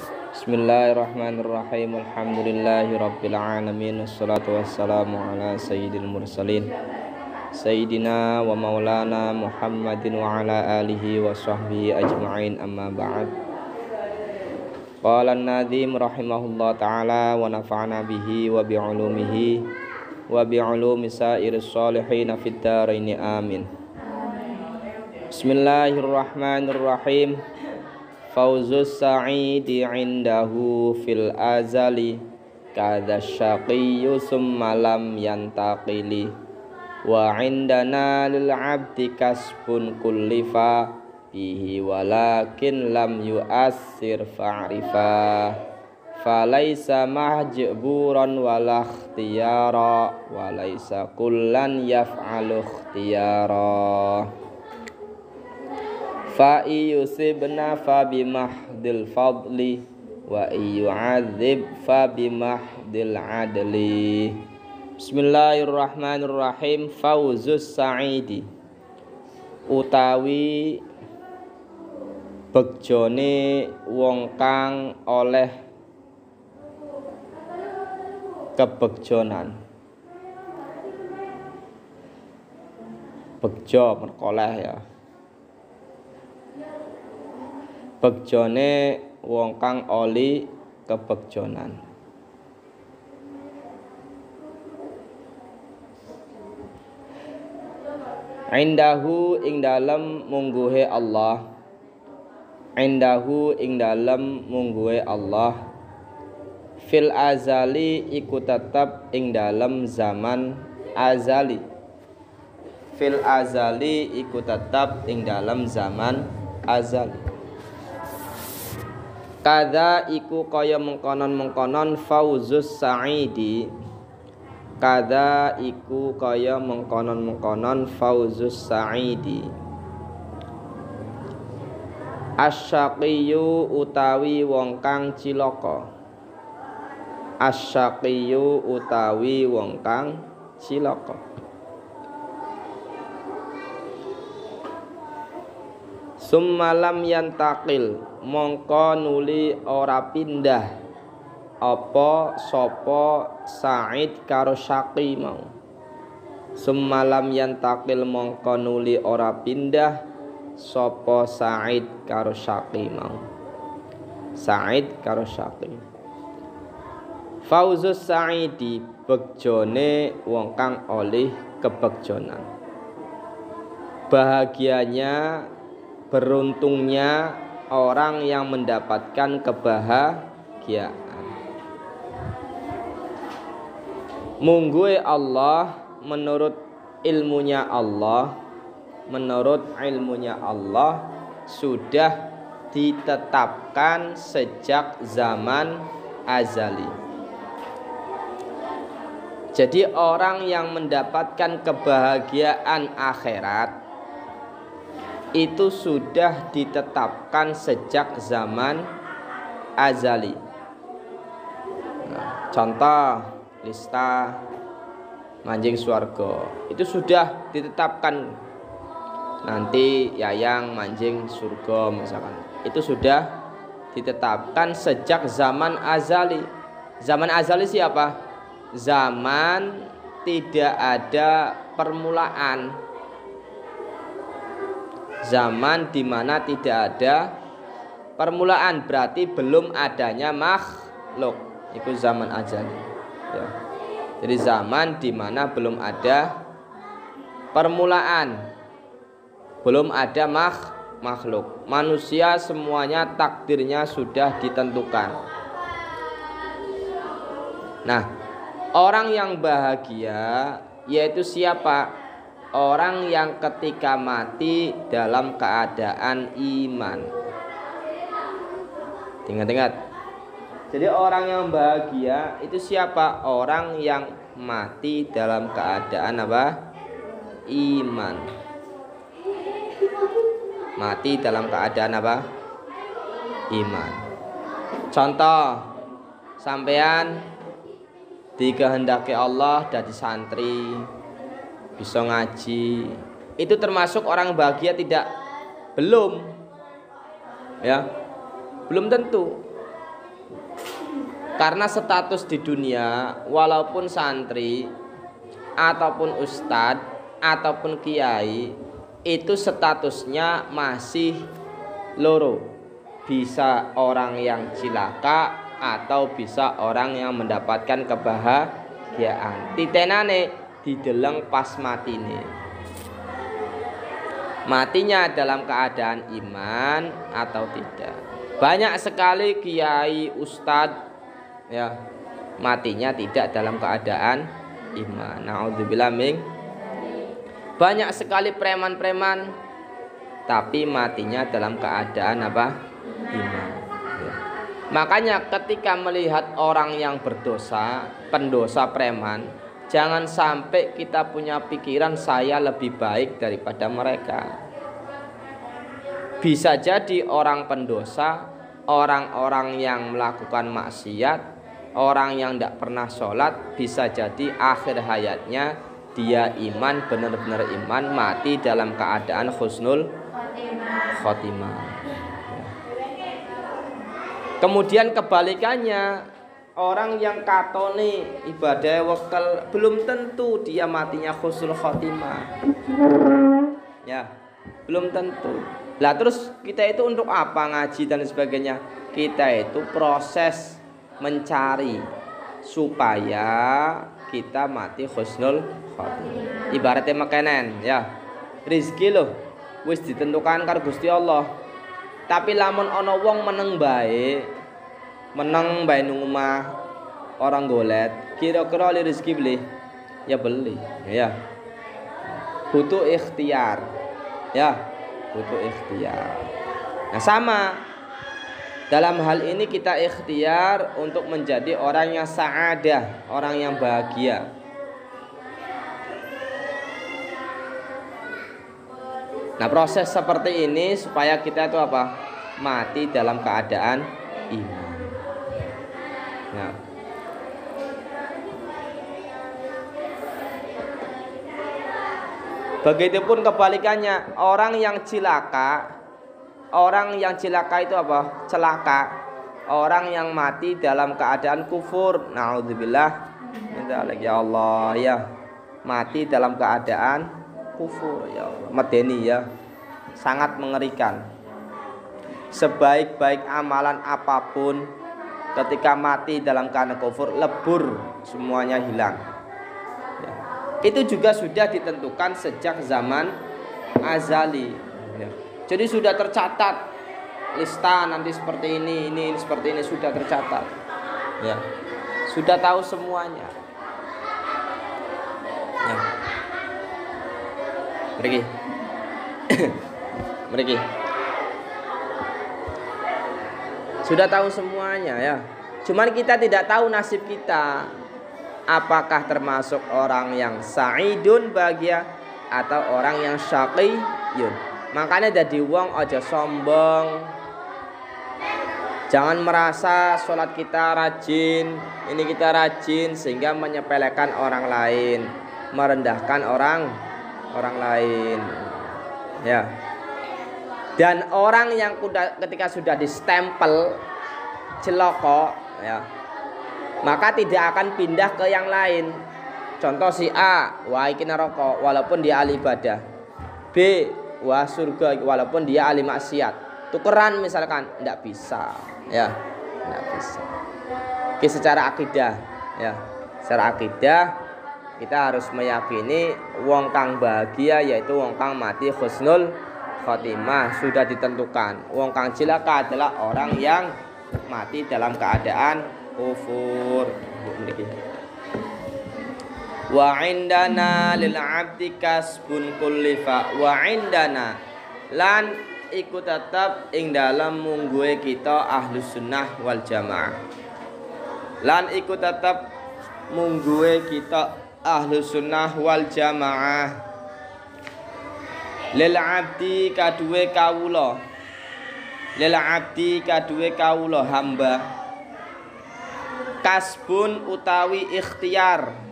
Bismillahirrahmanirrahim. Alhamdulillahirabbil alamin. Wassalatu wassalamu ala sayyidil mursalin Sayyidina wa maulana Muhammadin wa ala alihi wa sahbihi ajma'in, amma ba'd. Qala an-nadhim rahimahullah ta'ala wa nafa'ana bihi wa bi'ulumihi wa bi'ulumi sa'iris salihin fid dharain, amin. Bismillahirrahmanirrahim. Fauzus sa'idi indahu fil azali kadza syaqiyyu summa lam yantaqili wa indana lil abdi kasbun kullifa bihi walakin lam yu'assir fa'rifa falaisa mahjburan wala ikhtiyara walaisa kullan yaf'alu ikhtiyara fa yusibna fa bimahdil fadli wa yu'adzib fa bimahdil adli. Bismillahirrahmanirrahim. Fauzus sa'idi utawi begjone wong kang oleh kebegjonan. Begjo merkoleh ya. Begjone wong kang oli kebegjonan. Indahu ing dalem mungguhe Allah. Indahu ing dalem mungguhe Allah. Fil azali iku tetep ing dalem zaman azali. Fil azali iku tetep ing dalem zaman azali. Kada iku kaya mengkonon-mengkonon fauzus sa'idi. Kada iku kaya mengkonon-mengkonon fauzus sa'idi. Asyaqiyu utawi wong kang cilaka. Asyaqiyu utawi wong kang cilaka. Summalam yantakil mongko nuli ora pindah apa sapa Sa'id karo Syaqi mau. Summalam yantakil mongko nuli ora pindah sapa Sa'id karo Syaqi mau. Sa'id karo Syaqi. Fauzus Sa'idi begjone wong kang oleh kebegjonan. Bahagianya, beruntungnya orang yang mendapatkan kebahagiaan. Mungguhe Allah menurut ilmunya Allah, menurut ilmunya Allah sudah ditetapkan sejak zaman azali. Jadi orang yang mendapatkan kebahagiaan akhirat itu sudah ditetapkan sejak zaman azali. Nah, contoh lista manjing swarga itu sudah ditetapkan, nanti yayang manjing surga misalkan, itu sudah ditetapkan sejak zaman azali. Zaman azali siapa? Zaman tidak ada permulaan. Zaman di mana tidak ada permulaan, berarti belum adanya makhluk. Itu zaman azali. Ya. Jadi zaman di mana belum ada permulaan, belum ada makhluk. Manusia semuanya takdirnya sudah ditentukan. Nah, orang yang bahagia yaitu siapa? Orang yang ketika mati dalam keadaan iman. Ingat-ingat. Jadi orang yang bahagia itu siapa? Orang yang mati dalam keadaan apa? Iman. Mati dalam keadaan apa? Iman. Contoh, sampean dikehendaki Allah dari santri, bisa ngaji, itu termasuk orang bahagia tidak? Belum. Ya. Belum tentu. Karena status di dunia, walaupun santri ataupun ustadz ataupun kiai, itu statusnya masih loro. Bisa orang yang cilaka atau bisa orang yang mendapatkan kebahagiaan. Titenane dideleng pas matine. Matinya dalam keadaan iman atau tidak. Banyak sekali kiai, ustadz ya, matinya tidak dalam keadaan iman. Na'udzubillah min. Banyak sekali preman-preman tapi matinya dalam keadaan apa? Iman. Ya. Makanya ketika melihat orang yang berdosa, pendosa preman, jangan sampai kita punya pikiran saya lebih baik daripada mereka. Bisa jadi orang pendosa, orang-orang yang melakukan maksiat, orang yang tidak pernah sholat, bisa jadi akhir hayatnya dia iman, benar-benar iman, mati dalam keadaan husnul khotimah. Kemudian kebalikannya, orang yang katone ibadah wakal, belum tentu dia matinya husnul khotimah. Ya, belum tentu. Lah terus kita itu untuk apa ngaji dan sebagainya? Kita itu proses mencari supaya kita mati husnul khotimah. Ibaratnya makanan ya. Rizki loh wis ditentukan karo Gusti Allah. Tapi lamun ana wong meneng bae nang omah orang golet, kira-kira li rezeki beli? Ya beli, ya. Butuh ikhtiar. Ya. Butuh ikhtiar. Nah sama dalam hal ini kita ikhtiar untuk menjadi orang yang sa'adah, orang yang bahagia. Nah proses seperti ini supaya kita itu apa? Mati dalam keadaan iman. Nah. Begitupun kebalikannya, orang yang cilaka itu apa? Celaka. Orang yang mati dalam keadaan kufur. Na'udzubillah. Minta lagi ya Allah ya. Mati dalam keadaan kufur ya Allah. Medeni ya. Sangat mengerikan. Sebaik-baik amalan apapun, ketika mati dalam keadaan kufur, lebur, semuanya hilang. Itu juga sudah ditentukan sejak zaman azali ya. Jadi sudah tercatat lista nanti seperti ini seperti ini sudah tercatat ya. Sudah tahu semuanya ya. Mereka sudah tahu semuanya ya. Cuman kita tidak tahu nasib kita. Apakah termasuk orang yang sa'idun bahagia atau orang yang syaqiyun. Makanya jadi wong aja sombong. Jangan merasa sholat kita rajin, ini kita rajin sehingga menyepelekan orang lain, merendahkan orang lain. Ya. Dan orang yang ketika sudah distempel celoko ya, maka tidak akan pindah ke yang lain. Contoh si A, wah iki neraka walaupun dia ahli ibadah. B, wah surga walaupun dia ahli maksiat. Tukeran misalkan, tidak bisa, ya, tidak bisa. Oke, secara akidah, ya, secara akidah kita harus meyakini wong kang bahagia yaitu wong kang mati husnul khotimah, sudah ditentukan. Wong kang cilaka adalah orang yang mati dalam keadaan kufur. Wa indana lil abdi kasbun kullifa. Wa indana lan iku tetap ing dalam mungguhe kita ahlus sunnah wal jamaah. Lan iku tetap mungguhe kita ahlus sunnah wal jamaah. Lil abdi kaduwe kawula. Lil abdi kaduwe kawula hamba. Kasbun utawi ikhtiar.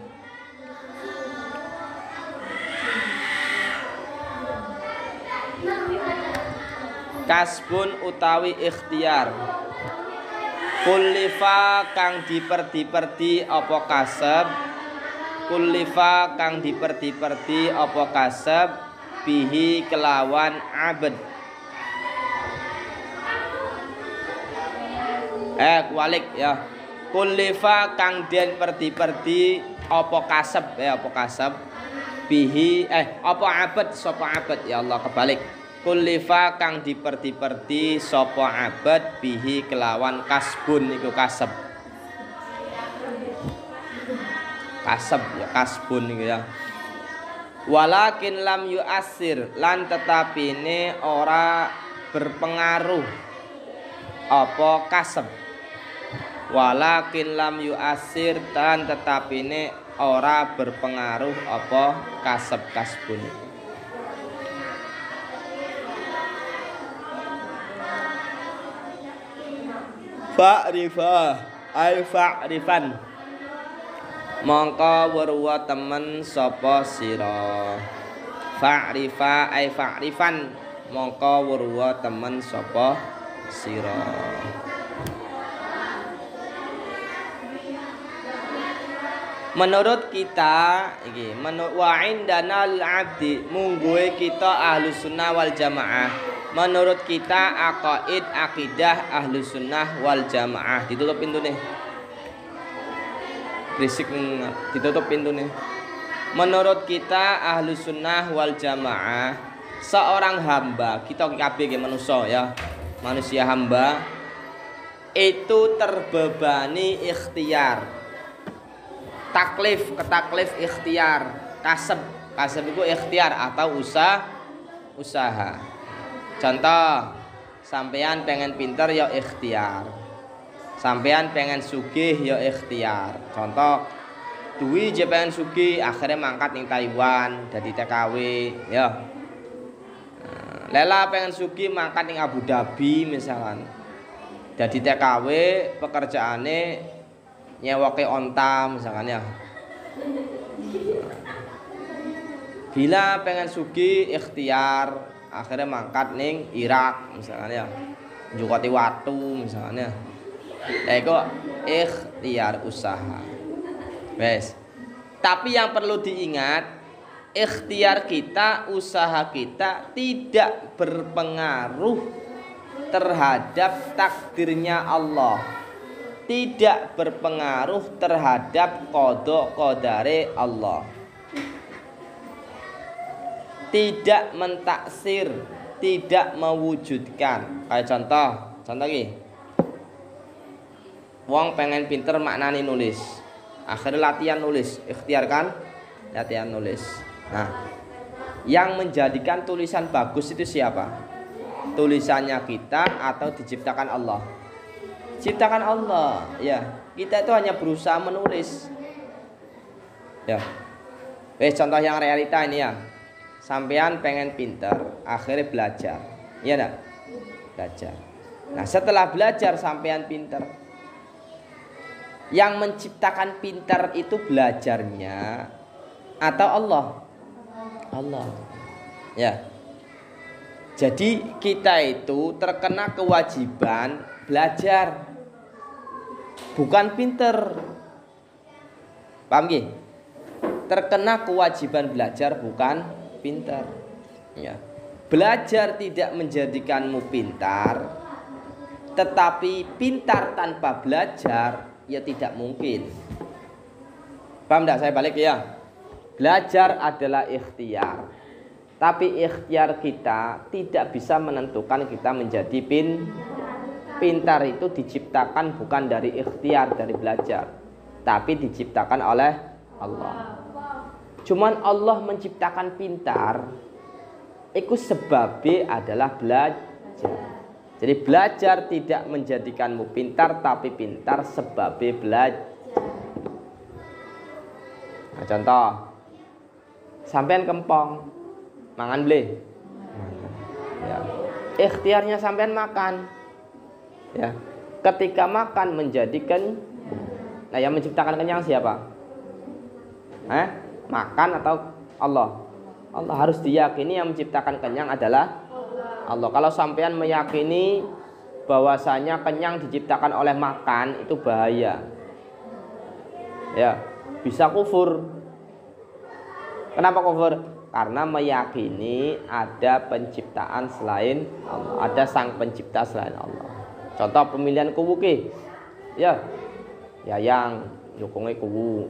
Kasbun utawi ikhtiar. Kullifa kang diperdi-perdi apa kasab. Kullifa kang diperdi-perdi apa kasab bihi kelawan abad. Kualik ya. Kullifa kang den perdi-perdi apa kasab apa kasab bihi apa abad sapa abad ya Allah kebalik. Kullifa kang diperdi-perdi sapa abad bihi kelawan kasbun iku kasab. Kasab ya kasbun iku ya. Walakin lam yu'assir lan tetapine ora berpengaruh apa kasab. Walakin lam yu'assir dan tetapine ora berpengaruh apa kasab kasbun. Fa'rifah ay fa'rifan mongko weruwa temen sapa sira. Fa'rifa ay fa'rifan mongko weruwa temen sapa sira. Menurut kita iki wa indana al-abdi mungguhe kita ahlus sunnah wal jamaah. Menurut kita aqaid akidah ahlus sunnah wal jamaah. Ditutup pintune. Berisik ditutup pintune. Menurut kita ahlus sunnah wal jamaah, seorang hamba, kita kabeh manusia ya. Manusia hamba itu terbebani ikhtiar. Ketaklif ikhtiar. Kasab itu ikhtiar atau usaha. Contoh, sampean pengen pinter ya ikhtiar. Sampean pengen sugih ya ikhtiar. Contoh, duwi je pengen sugih akhirnya mangkat ning Taiwan dadi TKW ya. Lela pengen sugih mangkat ning Abu Dhabi misalkan. Dadi TKW pekerjaane nyewake onta misalkan ya. Bila pengen sugih ikhtiar akhirnya mangkat ning Irak misalkan ya. Njukoti watu misalkan ya. Eko ikhtiar usaha. Wes. Tapi yang perlu diingat, ikhtiar kita, usaha kita tidak berpengaruh terhadap takdirnya Allah. Tidak berpengaruh terhadap qada qadare Allah. Tidak mentaksir, tidak mewujudkan. Kayak contoh iki. Wong pengen pinter maknani nulis. Akhirnya latihan nulis, ikhtiar kan? Latihan nulis. Nah, yang menjadikan tulisan bagus itu siapa? Tulisannya kita atau diciptakan Allah? Ciptakan Allah, ya. Kita itu hanya berusaha menulis. Ya. Contoh yang realita ini ya. Sampean pengen pinter, akhirnya belajar. Iya enggak? Belajar. Nah, setelah belajar sampean pinter. Yang menciptakan pintar itu belajarnya atau Allah? Allah. Ya. Jadi kita itu terkena kewajiban belajar, bukan pinter. Paham nggih? Terkena kewajiban belajar bukan pintar. Ya. Belajar tidak menjadikanmu pintar, tetapi pintar tanpa belajar ya tidak mungkin. Paham enggak saya balik ya? Belajar adalah ikhtiar. Tapi ikhtiar kita tidak bisa menentukan kita menjadi pintar. Itu diciptakan bukan dari ikhtiar, dari belajar, tapi diciptakan oleh Allah. Cuman Allah menciptakan pintar, itu sebabnya adalah belajar. Jadi belajar tidak menjadikanmu pintar, tapi pintar sebabnya belajar. Nah, contoh, sampean kempong, mangan beli. Ya. Ikhtiarnya sampean makan. Ya. Ketika makan menjadikan, nah yang menciptakan kenyang siapa? Makan atau Allah? Allah. Harus diyakini yang menciptakan kenyang adalah Allah. Kalau sampean meyakini bahwasanya kenyang diciptakan oleh makan itu bahaya. Ya, bisa kufur. Kenapa kufur? Karena meyakini ada penciptaan selain Allah, ada sang pencipta selain Allah. Contoh pemilihan kuwu ki. Ya. Yayang nyukunge kuwu.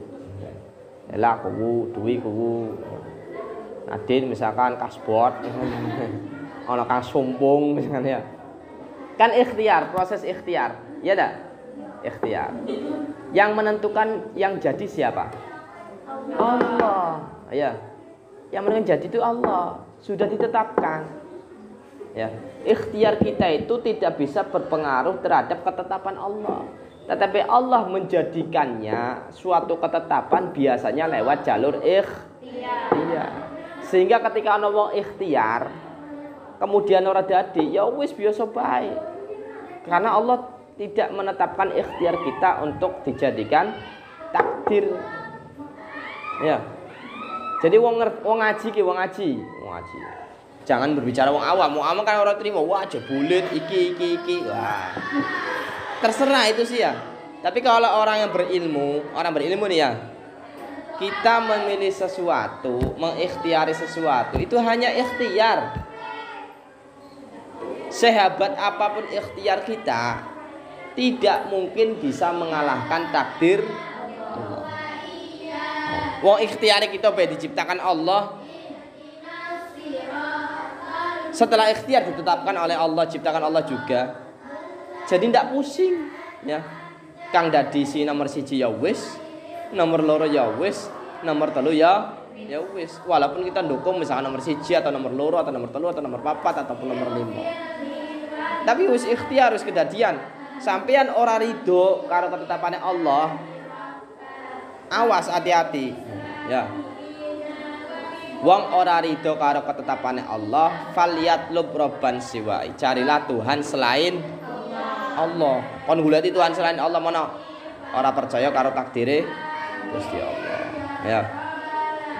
Ela kuwu, duwi kuwu. Nadine misalkan kasbot. Ana kang sumpung misalnya ya. Kan ikhtiar, proses ikhtiar. Ya dah? Ikhtiar. Yang menentukan yang jadi siapa? Allah. Ya. Yang menentukan jadi itu Allah. Sudah ditetapkan. Ya. Ikhtiar kita itu tidak bisa berpengaruh terhadap ketetapan Allah. Tetapi Allah menjadikannya suatu ketetapan biasanya lewat jalur ikhtiar. Sehingga ketika ana wong ikhtiar kemudian ora dadi, ya wis biasa bae. Karena Allah tidak menetapkan ikhtiar kita untuk dijadikan takdir. Ya. Jadi wong ngaji ki wong ngaji. Jangan berbicara wong awam. Wong awam kan ora trimo, wah jebulit iki. Wah. Terserah itu sih ya. Tapi kalau orang berilmu nih ya. Kita memilih sesuatu, mengikhtiari sesuatu, itu hanya ikhtiar. Sehebat apapun ikhtiar kita, tidak mungkin bisa mengalahkan takdir Allah. Wong ikhtiar kita diciptakan Allah. Setelah ikhtiar ditetapkan oleh Allah, ciptakan Allah juga. Jadi ndak pusing ya. Kang dadi si nomor 1 ya wis, nomor 2 ya wis, nomor 3 ya wis. Walaupun kita dukung misalnya nomor 1 atau nomor 2 atau nomor 3 atau nomor 4 ataupun nomor 5. Tapi wis ikhtiar wis kedadian. Sampeyan ora ridho karo ketetapane Allah. Awas hati-hati. Ya. Wong ora ridho karo ketetapane Allah, falyatlub robban siwai. Carilah Tuhan selain Allah. Kon golek Tuhan selain Allah mana? Ora percaya karo takdire Gusti Allah. Ya.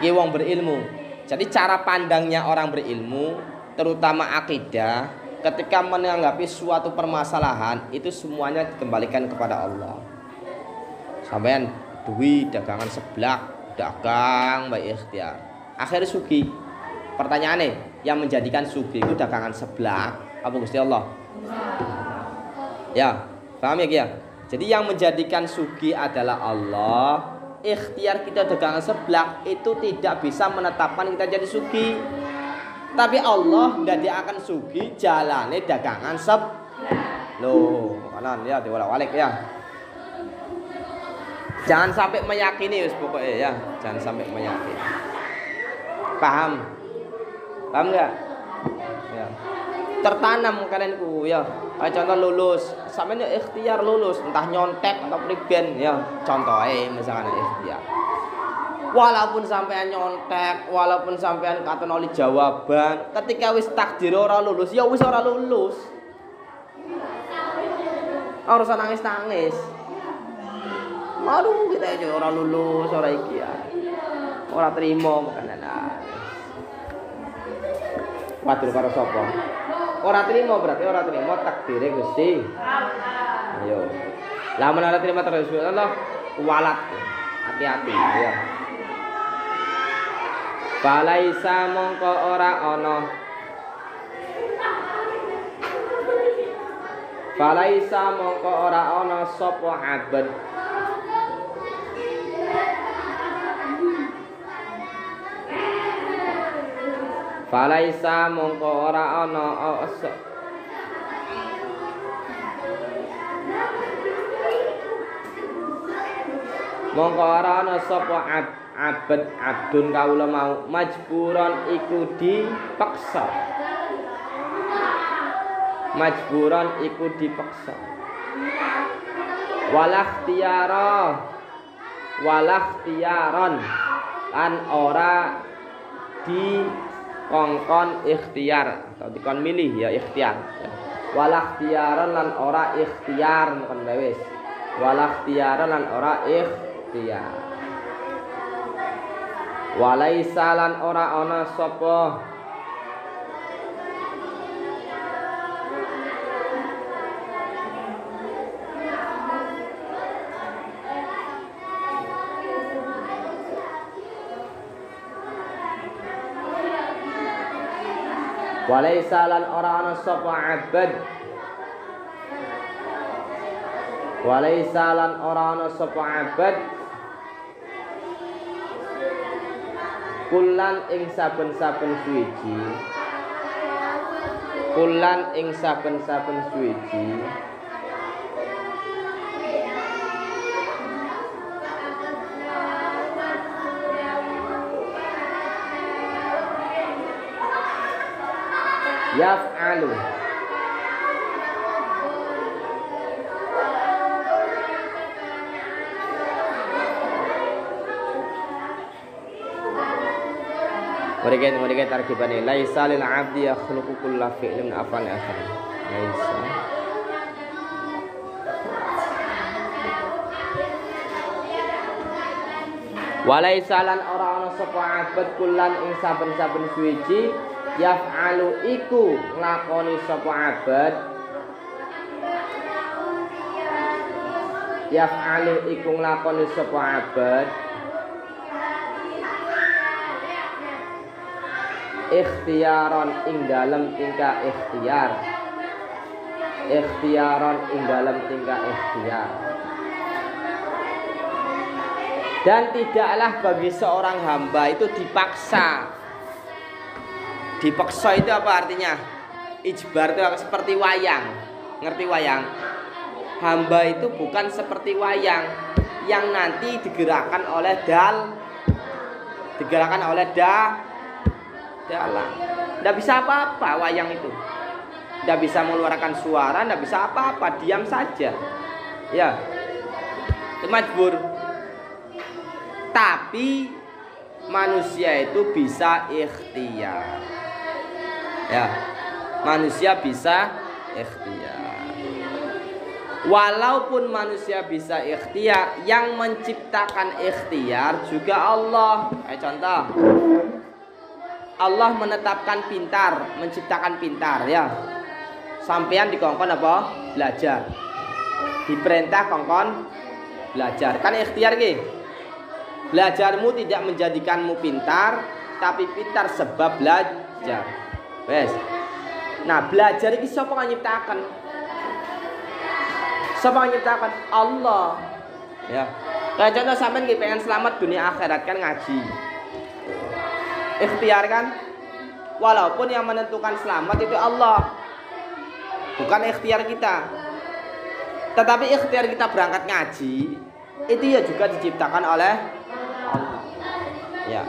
Iki wong berilmu. Jadi cara pandangnya orang berilmu, terutama akidah, ketika menanggapi suatu permasalahan itu semuanya dikembalikan kepada Allah. Sampeyan duwi dagangan seblak, dagang baik ikhtiar. Akhirnya sugi. Pertanyaannya, yang menjadikan sugi itu dagangan seblak apa Gusti Allah? Ya, paham ya? Jadi yang menjadikan sugi adalah Allah. Ikhtiar kita dagangan seblak itu tidak bisa menetapkan kita jadi sugi. Tapi Allah ndak dia akan sugi jalane dagangan seblak. Loh, kanan ya diwalak-walik ya. Jangan sampai meyakini wis pokoknya ya, jangan sampai meyakini. Paham? Paham enggak? Ya. Tertanam kalianku ya. Kayak contoh lulus, sampeyan ikhtiar lulus, entah nyontek atau priben ya. Contohnya misalkan ikhtiar. Walaupun sampean nyontek, walaupun sampean katon oli jawaban, ketika wis takdir ora lulus, ya wis ora lulus. Ora usah nangis-nangis. Aduh, kita aja ora lulus, ora iki ya. Ora trimo makanan. Waduh karo sapa? Ora trimo berarti ora trimo takdire Gusti. Ayo. Lah men ora trimo terus Allah walat. Hati-hati ya. Falaisa mongko ora ana. Falaisa mongko ora ana sapa abad. Falaisa mongko ora ana mongko ora ana sapa abdun kawula mau majburon iku dipaksa. Majburon iku dipaksa. Walakhtiyaron an ora di kongkon ikhtiar atau dikon milih ya ikhtiar ya. Walakhtiyaron lan ora ikhtiar bukan wis. Walakhtiyaron lan ora ikhtiar. Walaisa lan ora ana sapa Walaisa lan ora ana sapa abad. Walaisa lan ora ana sapa abad. Kulan ing saben-saben suwiji. Kulan ing saben-saben suwiji. Yaf'alu Murigen tarkibane laisa lil 'abdi yakhluqu kulla fi'lin afan akhar. Laisa Walaisa lan ora ana sapa abad kulan ing saben-saben suwiji yaf'alu iku nglakoni sapa abad. Yaf'alu iku nglakoni sapa abad ikhtiyaron ing dalem tingkah ikhtiar. Ikhtiyaron ing dalem tingkah ikhtiar. Dan tidaklah bagi seorang hamba itu dipaksa. Dipaksa itu apa artinya? Ijbar itu seperti wayang. Ngerti wayang? Hamba itu bukan seperti wayang yang nanti digerakkan oleh dalang. Tidak bisa apa-apa wayang itu. Tidak bisa mengeluarkan suara, tidak bisa apa-apa, diam saja. Ya. Itu majbur. Tapi manusia itu bisa ikhtiar. Ya. Manusia bisa ikhtiar. Walaupun manusia bisa ikhtiar, yang menciptakan ikhtiar juga Allah. Contoh, Allah menetapkan pintar, menciptakan pintar ya. Sampean dikongkon apa? Belajar. Diperintah kongkon belajar. Kan ikhtiar ki. Belajarmu tidak menjadikanmu pintar, tapi pintar sebab belajar. Wes. Nah, belajar iki sapa kang nyiptakan? Sapa kang nyiptakan? Allah. Ya. Kayak contoh sampean ki pengen selamat dunia akhirat kan ngaji. Ikhtiar kan? Walaupun yang menentukan selamat itu Allah, bukan ikhtiar kita. Tetapi ikhtiar kita berangkat ngaji itu ya juga diciptakan oleh Allah. Ya.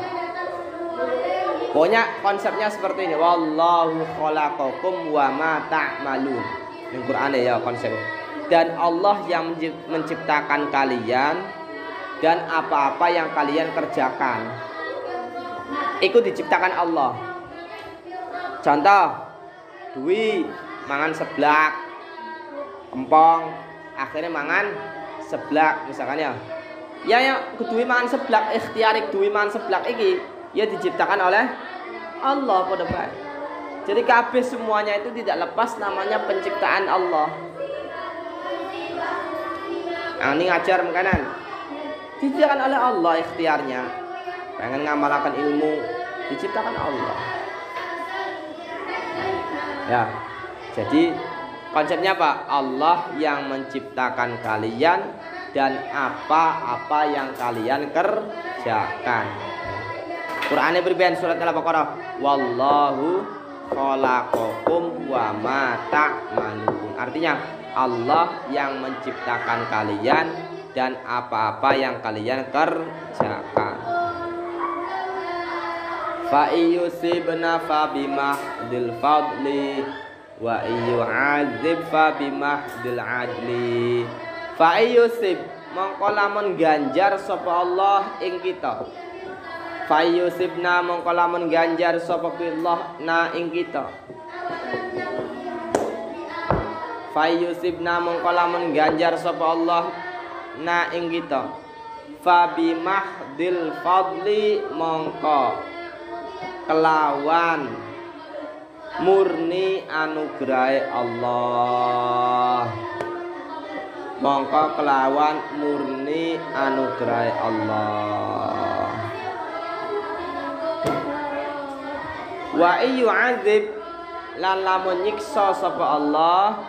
Pokoknya konsepnya seperti ini. Wallahu khalaqakum wa ma ta'malun. Di Quran ya konsep. Dan Allah yang menciptakan kalian dan apa-apa yang kalian kerjakan. Itu diciptakan Allah. Contoh, Dwi mangan seblak, empong, akhirnya mangan seblak misalkan ya. Ya yang Dwi mangan seblak, ikhtiar Dwi mangan seblak iki ya diciptakan oleh Allah pada baik. Jadi kabeh semuanya itu tidak lepas namanya penciptaan Allah. Ini ngajar makanan diciptakan oleh Allah ikhtiarnya. Pengen ngamalkan ilmu diciptakan Allah. Ya. Jadi konsepnya apa? Allah yang menciptakan kalian dan apa-apa yang kalian kerjakan. Qur'ane berbeda surat Al-Baqarah. Wallahu khalaqakum wa ma ta'malun. Artinya Allah yang menciptakan kalian dan apa-apa yang kalian kerjakan. Fa iyusibna fa bimahdil fadli wa iyu'adzib fa bimahdil adli. Fa iyusib mongko lamun ganjar sapa Allah ing kita. Fa iyusibna mongko lamun ganjar sapa Allah na ing kita. Fa iyusibna mongko lamun ganjar sapa Allah na ing kita. Fa bimahdil fadli mongko kelawan murni anugerah Allah. Mongko kelawan murni anugerah Allah. Wa iyu'adzib lan lamun nyiksa sapa Allah,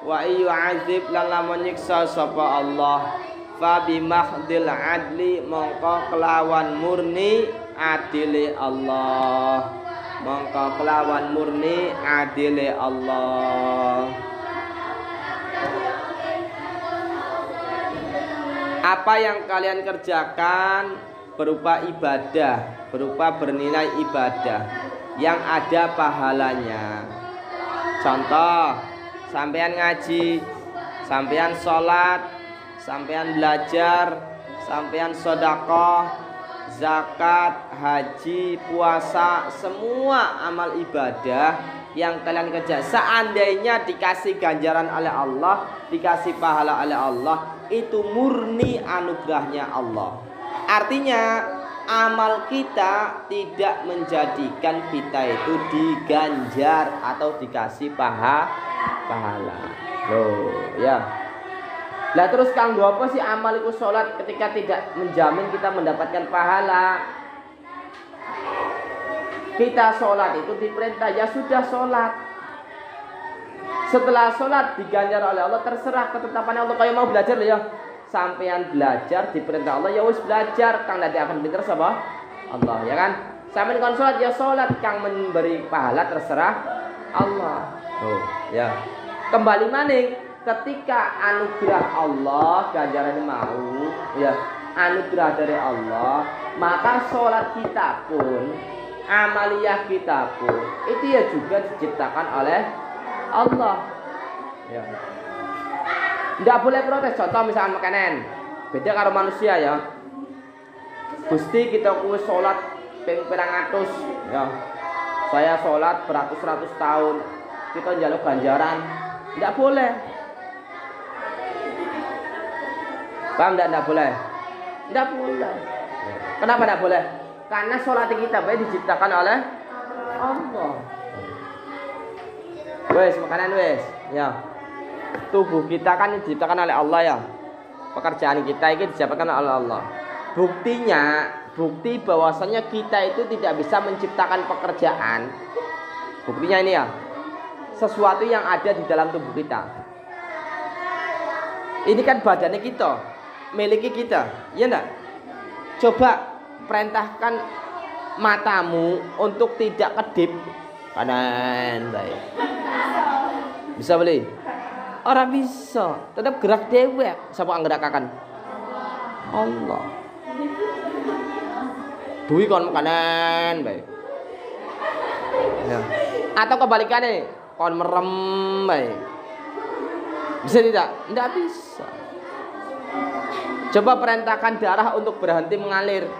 wa yu'adzib lan lamun nyiksa sapa Allah, fa bimahdil adli mongko kelawan murni adile Allah, mongko kelawan murni adile Allah. Apa yang kalian kerjakan berupa ibadah, berupa bernilai ibadah yang ada pahalanya. Contoh, sampean ngaji, sampean sholat, sampean belajar, sampean sedekah, zakat, haji, puasa, semua amal ibadah yang kalian kerja, seandainya dikasih ganjaran oleh Allah, dikasih pahala oleh Allah, itu murni anugerahnya Allah. Artinya amal kita tidak menjadikan kita itu diganjar atau dikasih pahala. Loh, ya. Lah terus kanggo apa sih amal itu sholat ketika tidak menjamin kita mendapatkan pahala? Kita sholat itu diperintah, ya sudah sholat. Setelah sholat diganjar oleh Allah, terserah ketetapannya Allah. Kayak mau belajar ya, sampean belajar diperintah Allah, ya wis belajar. Kang nanti akan pinter sama Allah, ya kan? Sampean kon sholat ya sholat, kang memberi pahala terserah Allah. Oh, ya. Kembali maning, ketika anugerah Allah ganjaran mau, ya anugerah dari Allah, maka sholat kita pun, amaliyah kita pun itu ya juga diciptakan oleh Allah. Ya. Nggak boleh protes. Contoh misalkan makanan, beda karo manusia ya. Gusti kita kuwi sholat ping 100, ya. Saya sholat beratus-ratus tahun, kita njaluk ganjaran, nggak boleh. Paham nggak boleh? Nggak boleh. Kenapa nggak boleh? Karena sholat kita baik diciptakan oleh Allah. Wes makanan wes, ya. Tubuh kita kan diciptakan oleh Allah ya. Pekerjaan kita ini diciptakan oleh Allah. Bukti bahwasanya kita itu tidak bisa menciptakan pekerjaan. Buktinya ini ya, sesuatu yang ada di dalam tubuh kita. Ini kan badannya kita, miliki kita, ya enggak? Coba perintahkan matamu untuk tidak kedip kanan baik. Bisa beli? Orang bisa, tetap gerak dewek. Siapa yang gerakkan? Allah. Dui kon kanan baik. Ya. Atau kebalikannya, kon merem baik. Bisa tidak? Tidak bisa. Coba perintahkan darah untuk berhenti mengalir.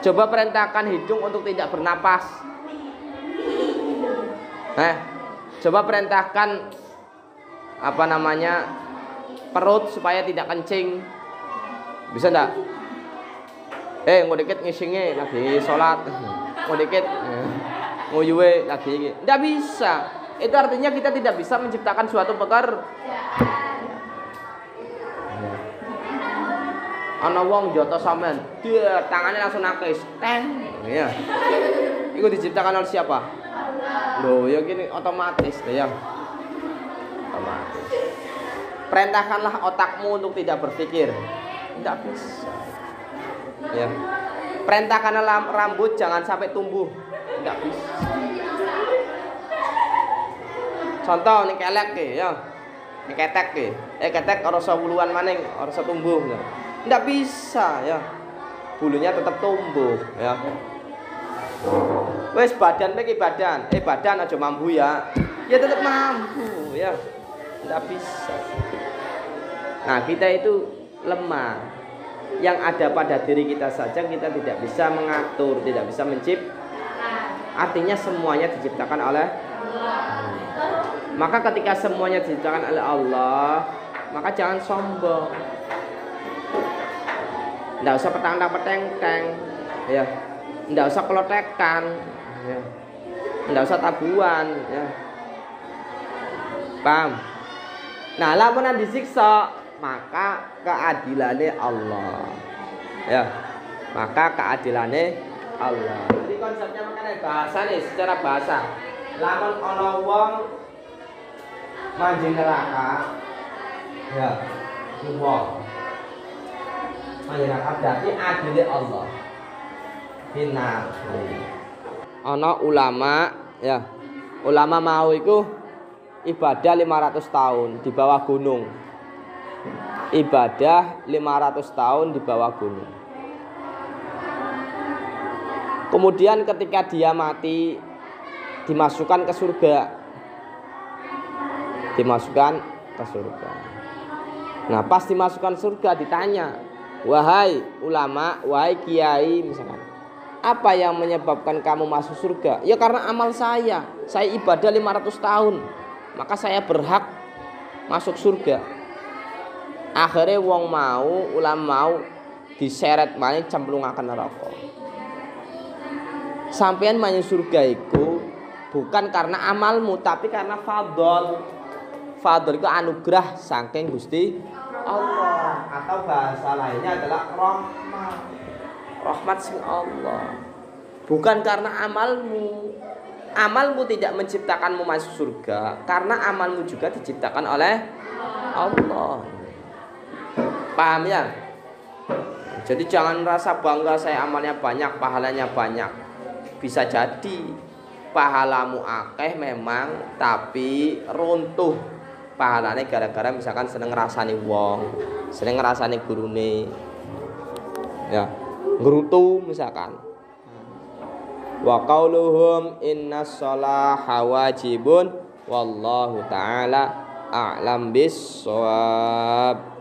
Coba perintahkan hidung untuk tidak bernapas. Coba perintahkan perut supaya tidak kencing. Bisa enggak? Mau dikit ngisingnya lagi sholat, mau dikit nguyuwe lagi. Enggak bisa. Itu artinya kita tidak bisa menciptakan suatu pekerjaan. Ana wong jotos sampean, dia tangannya langsung nakis, teng. Ya. Itu diciptakan oleh siapa? Loh, ya gini otomatis ya. Otomatis. Perintahkanlah otakmu untuk tidak berpikir. Tidak bisa. Ya. Perintahkanlah rambut jangan sampai tumbuh. Tidak bisa. Contoh nih kelek ya. Nih ketek ketek ora usah wuluan maning, ora usah tumbuh ya. Tidak bisa ya. Bulunya tetap tumbuh ya. Wes badan bagi badan. Badan aja mampu ya. Ya tetap mampu ya. Tidak bisa. Nah, kita itu lemah. Yang ada pada diri kita saja kita tidak bisa mengatur, tidak bisa Artinya semuanya diciptakan oleh Allah. Maka ketika semuanya diciptakan oleh Allah, maka jangan sombong. Nggak usah petang-peteng, ya. Nggak usah kelotekan, ya. Nggak usah tabuan, ya. Paham? Nah, lamunan disiksa, maka keadilannya Allah, ya. Maka keadilannya Allah. Jadi konsepnya makanya bahasa nih, secara bahasa. Lamun ana wong manjing neraka, ya, wong manjing neraka berarti adile Allah. Benar. Ana ulama, ya. Ulama mau iku ibadah 500 tahun di bawah gunung. Ibadah 500 tahun di bawah gunung. Kemudian ketika dia mati dimasukkan ke surga. Dimasukkan ke surga. Nah, pas dimasukkan surga ditanya, "Wahai ulama, wahai kiai," misalkan, "apa yang menyebabkan kamu masuk surga?" "Ya karena amal saya. Saya ibadah 500 tahun. Maka saya berhak masuk surga." Akhirnya wong mau, ulama mau diseret maning cemplungaken neraka. Sampeyan manjing surga iku bukan karena amalmu tapi karena fadl. Fadl itu anugerah saking Gusti Allah, atau bahasa lainnya adalah rahmat. Rahmat sing Allah. Bukan karena amalmu. Amalmu tidak menciptakanmu masuk surga, karena amalmu juga diciptakan oleh Allah. Paham ya? Jadi jangan merasa bangga saya amalnya banyak, pahalanya banyak. Bisa jadi pahalamu akeh memang, tapi runtuh pahalane gara-gara misalkan seneng ngrasani wong, seneng ngrasani gurune. Ya, ngrutu misalkan. Wa qauluhum innas sholaha wajibun wallahu taala a'lam bis shawab.